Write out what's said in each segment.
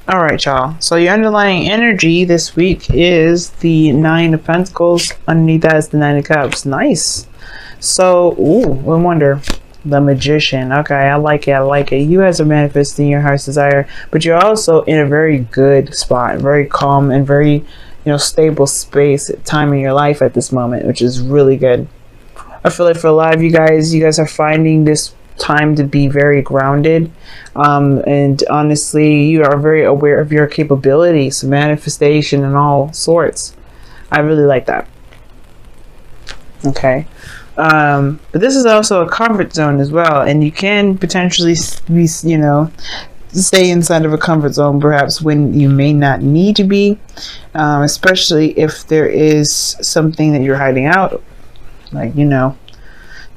All right, y'all. So your underlying energy this week is the Nine of Pentacles. Underneath that is the Nine of Cups. Nice. So, I wonder. The Magician. Okay, I like it. I like it. You guys are manifesting your heart's desire, but you're also in a very good spot, very calm and very, stable space, time in your life at this moment, which is really good. I feel like for a lot of you guys are finding this time to be very grounded, and honestly, you are very aware of your capabilities, manifestation, and all sorts. I really like that. Okay. But this is also a comfort zone as well, and you can potentially be, stay inside of a comfort zone perhaps when you may not need to be, especially if there is something that you're hiding out. Like,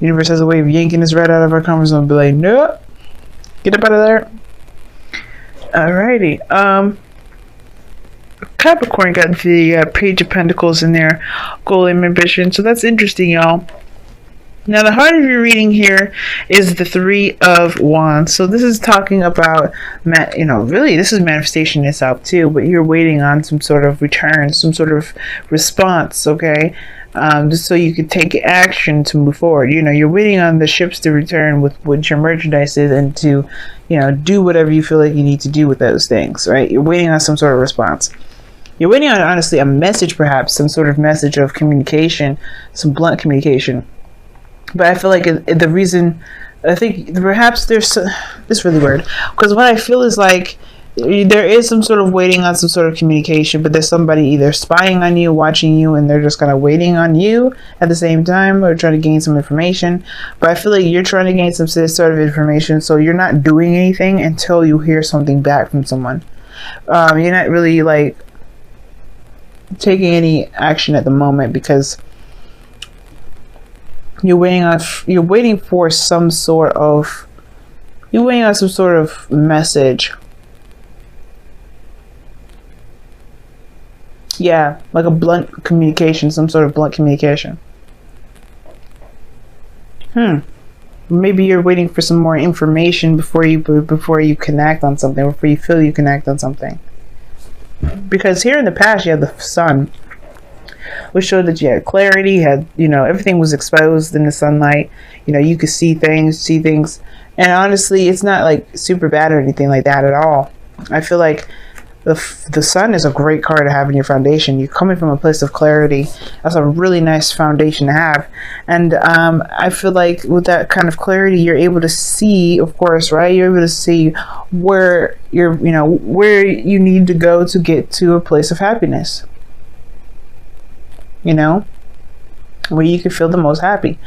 universe has a way of yanking us right out of our comfort zone and be like, nope, get up out of there. Alrighty. Capricorn got the Page of Pentacles in their goal and ambition, so that's interesting, y'all. Now, the heart of your reading here is the Three of Wands. So this is talking about, really, this is manifestation itself too, but you're waiting on some sort of return, some sort of response, okay? Just so you could take action to move forward. You're waiting on the ships to return with what your merchandise is and to, do whatever you feel like you need to do with those things, right? You're waiting on some sort of response. You're waiting on, honestly, a message, perhaps, some sort of message of communication, some blunt communication. But I feel like the reason, I think perhaps it's really weird, because what I feel is like there is some sort of waiting on some sort of communication, but there's somebody either spying on you, watching you, and they're just kind of waiting on you at the same time, or trying to gain some information. But I feel like you're trying to gain some sort of information, so you're not doing anything until you hear something back from someone. You're not really like taking any action at the moment because you're waiting for some sort of message. Yeah, like a blunt communication, some sort of blunt communication. Maybe you're waiting for some more information before you connect on something, before you feel you connect on something. Because here in the past you have the Sun, which showed that you had clarity, everything was exposed in the sunlight. You could see things. And honestly, it's not like super bad or anything like that at all. I feel like the Sun is a great card to have in your foundation. You're coming from a place of clarity. That's a really nice foundation to have. And I feel like with that kind of clarity, you're able to see, of course, right? You're able to see where where you need to go to get to a place of happiness. Where you can feel the most happy,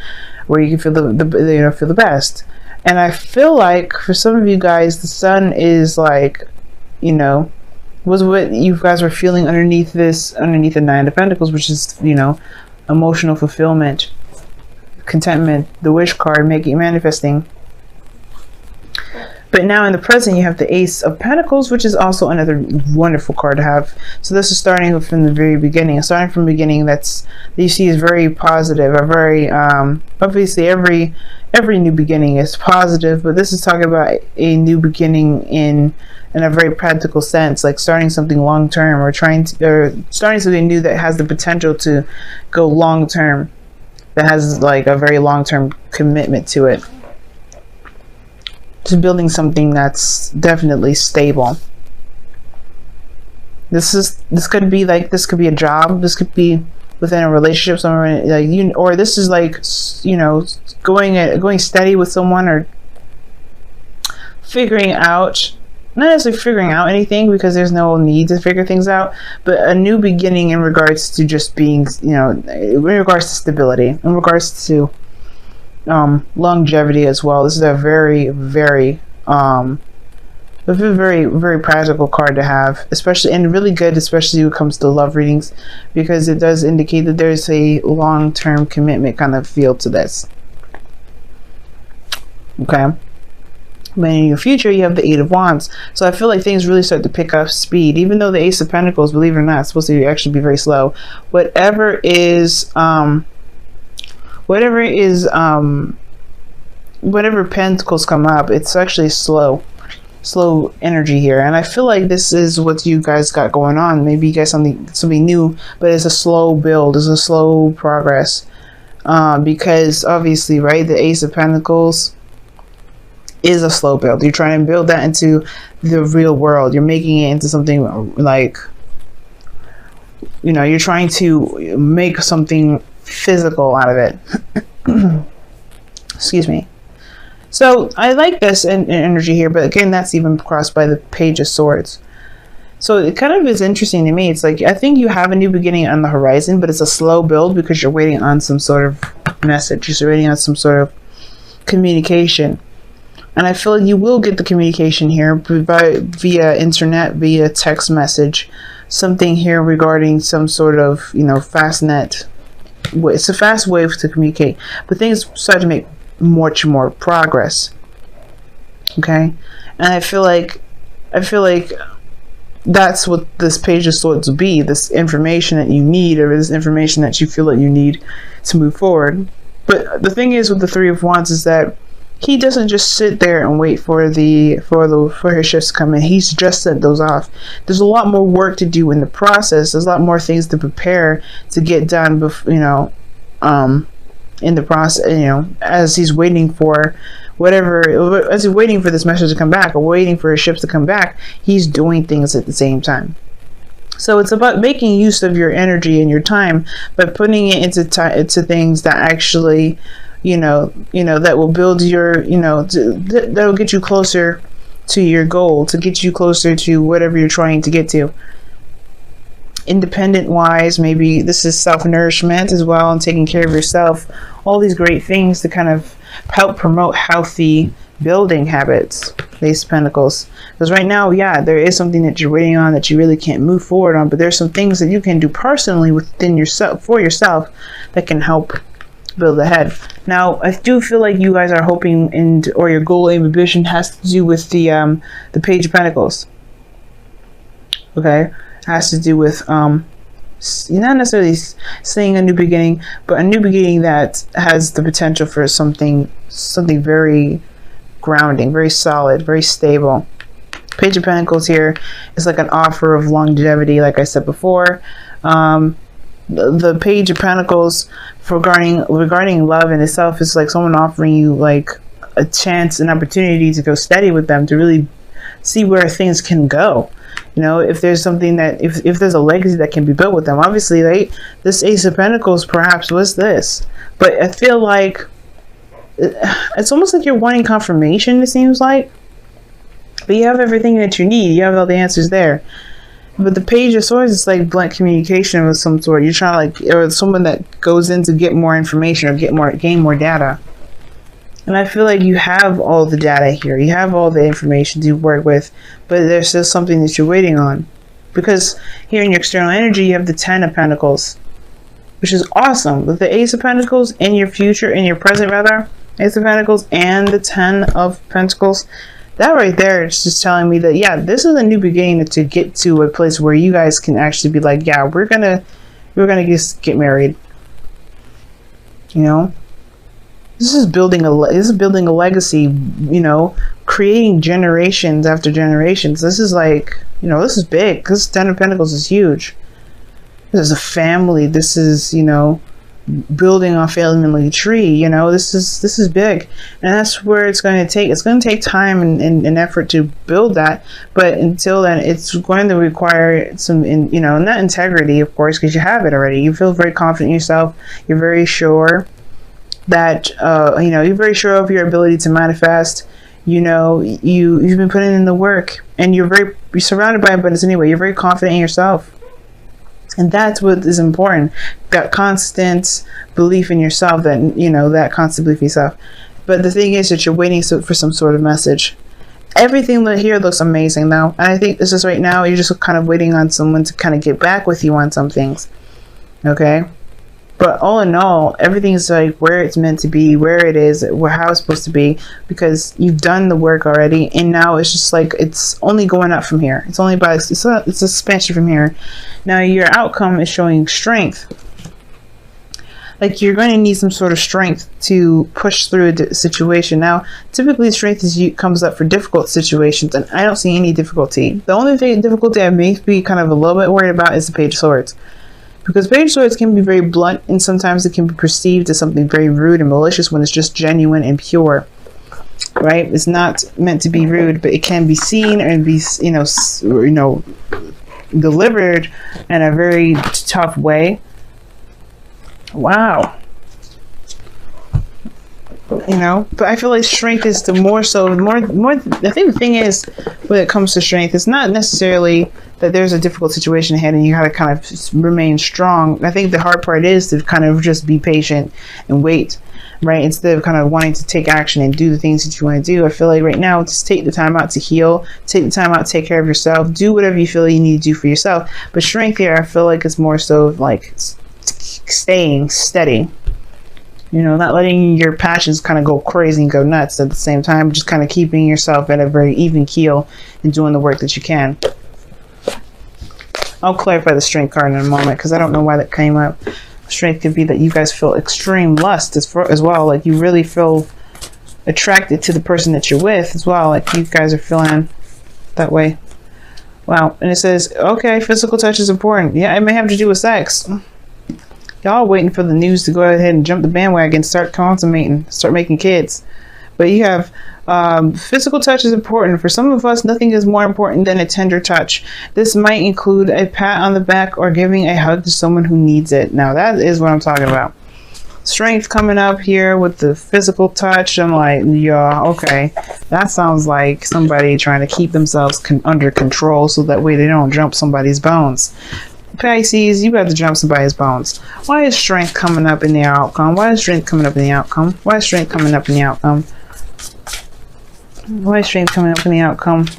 where you can feel feel the best. And I feel like for some of you guys, the Sun is like, was what you guys were feeling underneath the Nine of Pentacles, which is, emotional fulfillment, contentment, the wish card, manifesting. But now in the present, you have the Ace of Pentacles, which is also another wonderful card to have. So this is starting from the very beginning. Starting from the beginning, that you see is very positive. A very obviously every new beginning is positive, but this is talking about a new beginning in a very practical sense, like starting something long term, or starting something new that has the potential to go long term, that has like a very long term commitment to it. To building something that's definitely stable. This could be a job. This could be within a relationship somewhere, or this is like, going steady with someone, or figuring out, not necessarily figuring out anything, because there's no need to figure things out, but a new beginning in regards to just being, in regards to stability, in regards to longevity as well. This is a very, very very practical card to have, especially, and really good, especially when it comes to love readings, because it does indicate that there's a long-term commitment kind of feel to this. Okay. But in your future, you have the Eight of Wands. So I feel like things really start to pick up speed, even though the Ace of Pentacles, believe it or not, is supposed to actually be very slow. Whatever Pentacles come up, it's actually slow. slow energy here. And I feel like this is what you guys got going on. Maybe you guys something new, but it's a slow build, it's a slow progress. Because obviously, right, the Ace of Pentacles is a slow build. You're trying to build that into the real world. You're making it into something like, you know, you're trying to make something physical out of it. Excuse me. So I like this energy here, but again, that's even crossed by the Page of Swords. So it kind of is interesting to me. It's like, I think you have a new beginning on the horizon, but it's a slow build because you're waiting on some sort of message. You're waiting on some sort of communication. And I feel like you will get the communication here via internet, via text message, something here regarding some sort of, you know, fast net. It's a fast way to communicate, but things start to make much more progress. Okay, and I feel like that's what this Page of Swords will be, this information that you need, or this information that you feel that you need to move forward. But the thing is with the Three of Wands is that he doesn't just sit there and wait for his shifts to come in. He's just sent those off. There's a lot more work to do in the process. There's a lot more things to prepare to get done before, you know, in the process, you know, as he's waiting for whatever, as he's waiting for this message to come back, or waiting for his ships to come back, he's doing things at the same time. So it's about making use of your energy and your time, but putting it into things that actually, you know, that will build your, you know, that will get you closer to your goal, to get you closer to whatever you're trying to get to. Independent wise, maybe this is self-nourishment as well, and taking care of yourself. All these great things to kind of help promote healthy building habits. Ace of Pentacles. Because right now, yeah, there is something that you're waiting on that you really can't move forward on, but there's some things that you can do personally within yourself, for yourself, that can help build ahead. Now, I do feel like you guys are hoping, or your goal, aim, ambition has to do with the Page of Pentacles. Okay, has to do with not necessarily saying a new beginning, but a new beginning that has the potential for something very grounding, very solid, very stable. Page of Pentacles here is like an offer of longevity, like I said before. The Page of Pentacles regarding love in itself is like someone offering you like a chance, an opportunity to go steady with them, to really see where things can go. You know, if there's something that, if there's a legacy that can be built with them. Obviously, right, this Ace of Pentacles perhaps was this, but I feel like it's almost like you're wanting confirmation, it seems like, but you have everything that you need. You have all the answers there. But the Page of Swords is like blunt communication of some sort. You're trying to, like, or someone that goes in to get more information or gain more data. And I feel like you have all the data here. You have all the information to work with, but there's still something that you're waiting on. Because here in your external energy, you have the Ten of Pentacles, which is awesome. With the Ace of Pentacles in your future, in your present rather, Ace of Pentacles and the Ten of Pentacles, that right there is just telling me that, yeah, this is a new beginning to get to a place where you guys can actually be like, yeah, we're gonna just get married. You know, this is building a legacy. You know, creating generations after generations. This is like, you know, this is big. This Ten of Pentacles is huge. This is a family. This is, you know, building a family tree. You know, this is big, and that's where it's going to take. It's going to take time and effort to build that, but until then, it's going to require some, you know, not integrity, of course, because you have it already. You feel very confident in yourself. You're very sure that you know, you're very sure of your ability to manifest. You know, you've been putting in the work, and you're surrounded by abundance anyway. You're very confident in yourself. And that's what is important. That constant belief in yourself, that, you know, that constant belief in yourself. But the thing is that you're waiting for some sort of message. Everything here looks amazing though. And I think this is right now, you're just kind of waiting on someone to kind of get back with you on some things. Okay? But all in all, everything's like where it's meant to be, where it is, how it's supposed to be, because you've done the work already, and now it's just like it's only going up from here. It's only by it's expansion from here. Now your outcome is showing strength. like you're going to need some sort of strength to push through a situation. Now, typically strength comes up for difficult situations, and I don't see any difficulty. The only difficulty I may be kind of a little bit worried about is the Page of Swords. Because Page of Swords can be very blunt, and sometimes it can be perceived as something very rude and malicious when it's just genuine and pure. Right? It's not meant to be rude, but it can be seen and be, delivered in a very tough way. Wow. But I feel like strength is the more. I think the thing is, when it comes to strength, it's not necessarily that there's a difficult situation ahead and you gotta kind of remain strong. I think the hard part is to kind of just be patient and wait, right? Instead of kind of wanting to take action and do the things that you want to do. I feel like right now, just take the time out to heal, take the time out to take care of yourself, do whatever you feel you need to do for yourself. But strength here, I feel like it's more so like staying steady. Not letting your passions kind of go crazy and go nuts at the same time, just kind of keeping yourself at a very even keel and doing the work that you can. I'll clarify the strength card in a moment because I don't know why that came up. Strength could be that you guys feel extreme lust as well. Like you really feel attracted to the person that you're with as well. Like you guys are feeling that way. Wow. And it says, okay, physical touch is important. Yeah, it may have to do with sex. Y'all waiting for the news to go ahead and jump the bandwagon, start consummating, start making kids. But you have physical touch is important. For some of us, nothing is more important than a tender touch. This might include a pat on the back or giving a hug to someone who needs it. Now, that is what I'm talking about. Strength coming up here with the physical touch. I'm like, yeah, okay. That sounds like somebody trying to keep themselves under control so that way they don't jump somebody's bones. Pisces, you got to jump somebody's bones. Why is strength coming up in the outcome? Why is strength coming up in the outcome? Why is strength coming up in the outcome? Why is strength coming up in the outcome?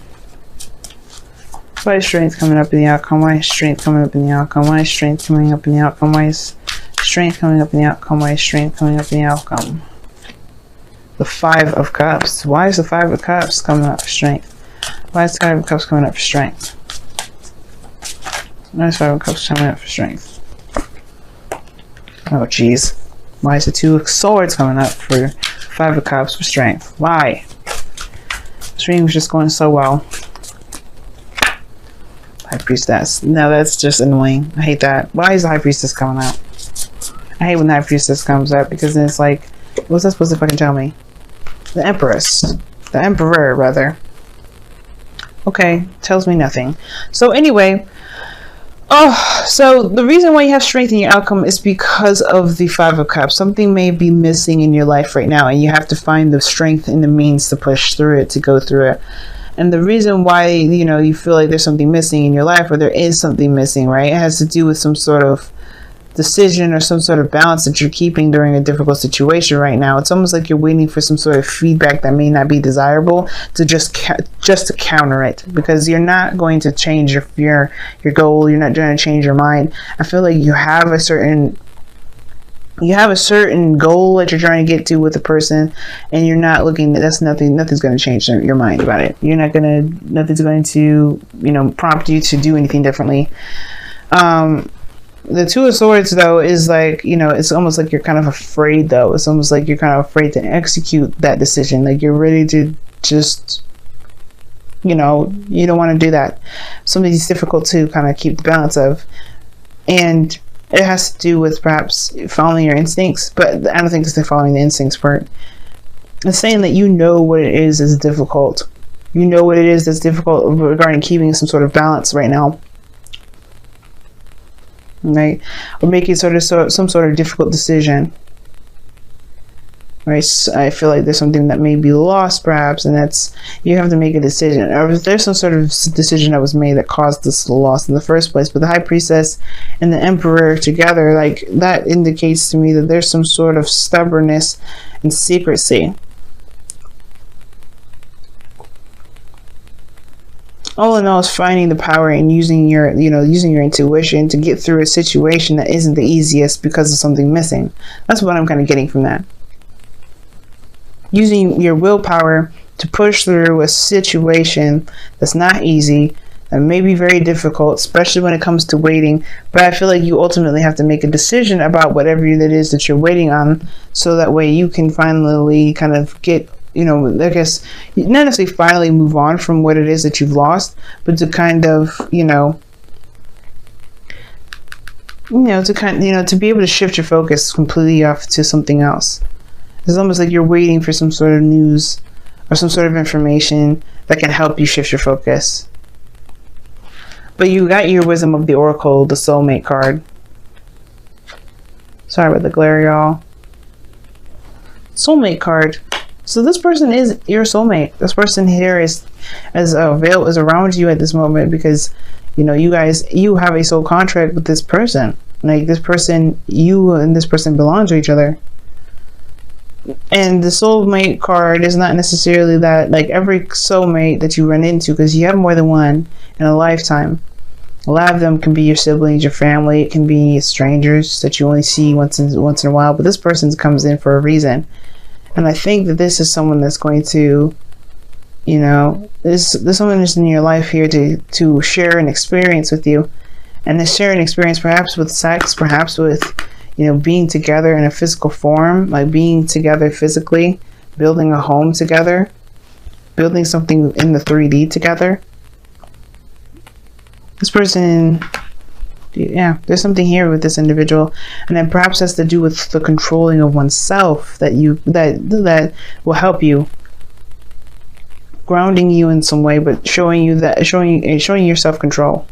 Why is strength coming up in the outcome? Why is strength coming up in the outcome? Why is strength coming up in the outcome? Why is strength coming up in the outcome? Why is strength coming up in the outcome? The Five of Cups. Why is the Five of Cups coming up for strength? Why is the Five of Cups coming up for strength? Why is Five of Cups coming up for strength? Oh, jeez. Why is the Two of Swords coming up for Five of Cups for strength? Why? This reading was just going so well. High Priestess. No, that's just annoying. I hate that. Why is the High Priestess coming out? I hate when the High Priestess comes up because then it's like, what's that supposed to fucking tell me? The Empress. The Emperor, rather. Okay, tells me nothing. So anyway, so the reason why you have strength in your outcome is because of the Five of Cups. Something may be missing in your life right now, and you have to find the strength and the means to push through it, to go through it. And the reason why, you feel like there's something missing in your life, or there is something missing, right? It has to do with some sort of decision or some sort of balance that you're keeping during a difficult situation right now. It's almost like you're waiting for some sort of feedback that may not be desirable to just to counter it, because you're not going to change your goal. You're not going to change your mind. I feel like you have a certain goal that you're trying to get to with a person, and you're not looking. Nothing's going to change your mind about it. Nothing's going to prompt you to do anything differently. The Two of Swords, though, is like, it's almost like you're kind of afraid, though. It's almost like you're kind of afraid to execute that decision. Like you're ready to just, you don't want to do that. Something's difficult to kind of keep the balance of. And it has to do with perhaps following your instincts, but I don't think it's the following the instincts part. It's saying that what it is that's difficult. You know what it is that's difficult regarding keeping some sort of balance right now. Right, or making some sort of difficult decision, right? So I feel like there's something that may be lost, perhaps, and that's you have to make a decision, or if there's some sort of decision that was made that caused this loss in the first place. But the High Priestess and the Emperor together, like that indicates to me that there's some sort of stubbornness and secrecy. All in all, is finding the power and using your intuition to get through a situation that isn't the easiest because of something missing. That's what I'm kind of getting from that. Using your willpower to push through a situation that's not easy, It may be very difficult, especially when it comes to waiting, but I feel like you ultimately have to make a decision about whatever it is that you're waiting on, so that way you can finally kind of get, you know, I guess, not necessarily finally move on from what it is that you've lost, but to kind of, to be able to shift your focus completely off to something else. It's almost like you're waiting for some sort of news or some sort of information that can help you shift your focus. But you got your Wisdom of the Oracle, the Soulmate card. Sorry about the glare, y'all. Soulmate card. So this person is your soulmate. This person here is as a veil is around you at this moment, because you have a soul contract with this person. Like, this person, you and this person belong to each other. And the soulmate card is not necessarily that, like, every soulmate that you run into, because you have more than one in a lifetime. A lot of them can be your siblings, your family. It can be strangers that you only see once in a while. But this person comes in for a reason. And I think that this is someone that's going to, there's someone who's in your life here to share an experience with you. And to share an experience perhaps with sex, perhaps with, being together in a physical form, like being together physically, building a home together, building something in the 3D together. This person, there's something here with this individual, and then perhaps has to do with the controlling of oneself that will help you, grounding you in some way, but showing you your self-control.